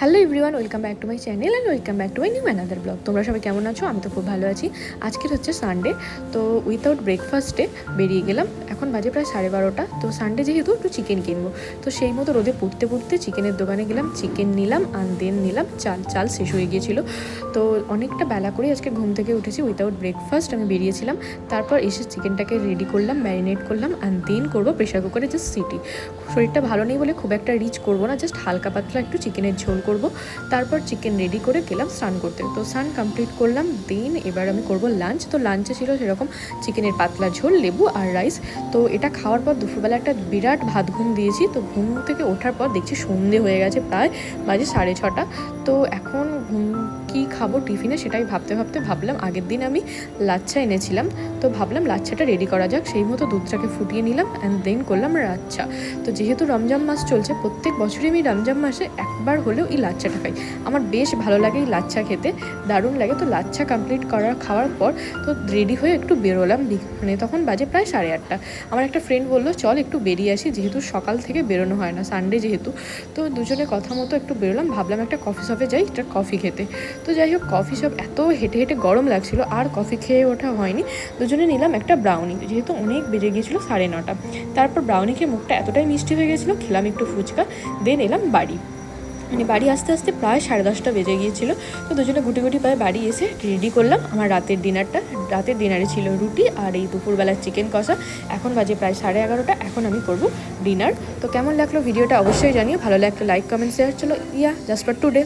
Hello everyone, welcome back to my channel and welcome back to my new another blog. তোমরা সবাই কেমন আছো? আমি তো খুব ভালো আছি। আজকের হচ্ছে সানডে, তো উইথাউট ব্রেকফাস্টে বেরিয়ে গেলাম। এখন বাজে প্রায় 12:30। তো সানডে যেহেতু একটু চিকেন কিনবো, তো সেই মতো রোদে পুড়তে পুড়তে চিকেনের দোকানে গেলাম, চিকেন নিলাম আর দেন নিলাম চাল শেষ হয়ে গিয়েছিল। তো অনেকটা বেলা করে আজকে ঘুম থেকে উঠেছি, উইথাউট ব্রেকফাস্ট আমি বেরিয়েছিলাম। তারপর এসে চিকেনটাকে রেডি করলাম, ম্যারিনেট করলাম অ্যান্ড দেন করবো প্রেশার কুকারে জাস্ট সিটি। শরীরটা ভালো নেই বলে খুব একটা রিচ করবো না, জাস্ট হালকা পাতলা একটু চিকেনের ঝোল করব। তারপর চিকেন রেডি করে গেলাম স্নান করতে। তো স্নান কমপ্লিট করলাম, দেন এবার আমি করব লাঞ্চ। তো লাঞ্চে ছিল সেরকম চিকেনের পাতলা ঝোল, লেবু আর রাইস। তো এটা খাওয়ার পর দুপুরবেলা একটা বিরাট ভাত ঘুম দিয়েছি। তো ঘুম থেকে ওঠার পর দেখছি সন্ধে হয়ে গেছে, প্রায় বাজে 6:30। তো এখন কী খাবো টিফিনে সেটাই ভাবতে ভাবলাম আগের দিন আমি লাচ্ছা এনেছিলাম, তো ভাবলাম লাচ্ছাটা রেডি করা যাক। সেই মতো দুধটাকে ফুটিয়ে নিলাম অ্যান্ড দেন করলাম লাচ্ছা। তো যেহেতু রমজান মাস চলছে, প্রত্যেক বছরই আমি রমজান মাসে একবার হলেও এই লাচ্ছাটা খাই। আমার বেশ ভালো লাগে এই লাচ্ছা খেতে, দারুণ লাগে। তো লাচ্ছা কমপ্লিট খাওয়ার পর তো রেডি হয়ে একটু বেরোলাম, মানে তখন বাজে প্রায় 8:30। আমার একটা ফ্রেন্ড বললো চল একটু বেরিয়ে আসি, যেহেতু সকাল থেকে বেরোনো হয় না, সানডে যেহেতু। তো দুজনে কথা মতো একটু বেরোলাম, ভাবলাম একটা কফি শপে যাই, একটা কফি খেতে। তো যাই হোক, কফি শপ এত হেঁটে হেঁটে গরম লাগছিলো, আর কফি খেয়ে ওঠা হয়নি। দুজনে নিলাম একটা ব্রাউনি, যেহেতু অনেক বেজে গিয়েছিলো 9:30। তারপর ব্রাউনি খেয়ে মুখটা এতটাই মিষ্টি হয়ে গেছিলো, খেলাম একটু ফুচকা, দেন এলাম বাড়ি। মানে বাড়ি আসতে আসতে প্রায় 10:30 বেজে গিয়েছিলো। তো দুজনে গুটি পায়ে বাড়ি এসে রেডি করলাম আমার রাতের ডিনারটা। রাতের ডিনারে ছিল রুটি আর এই দুপুরবেলার চিকেন কষা। এখন বাজে প্রায় 11:30, এখন আমি করব ডিনার। তো কেমন লাগলো ভিডিওটা অবশ্যই জানিও, ভালো লাগলে লাইক কমেন্ট শেয়ার। চলো জাস্ট ফর টুডে।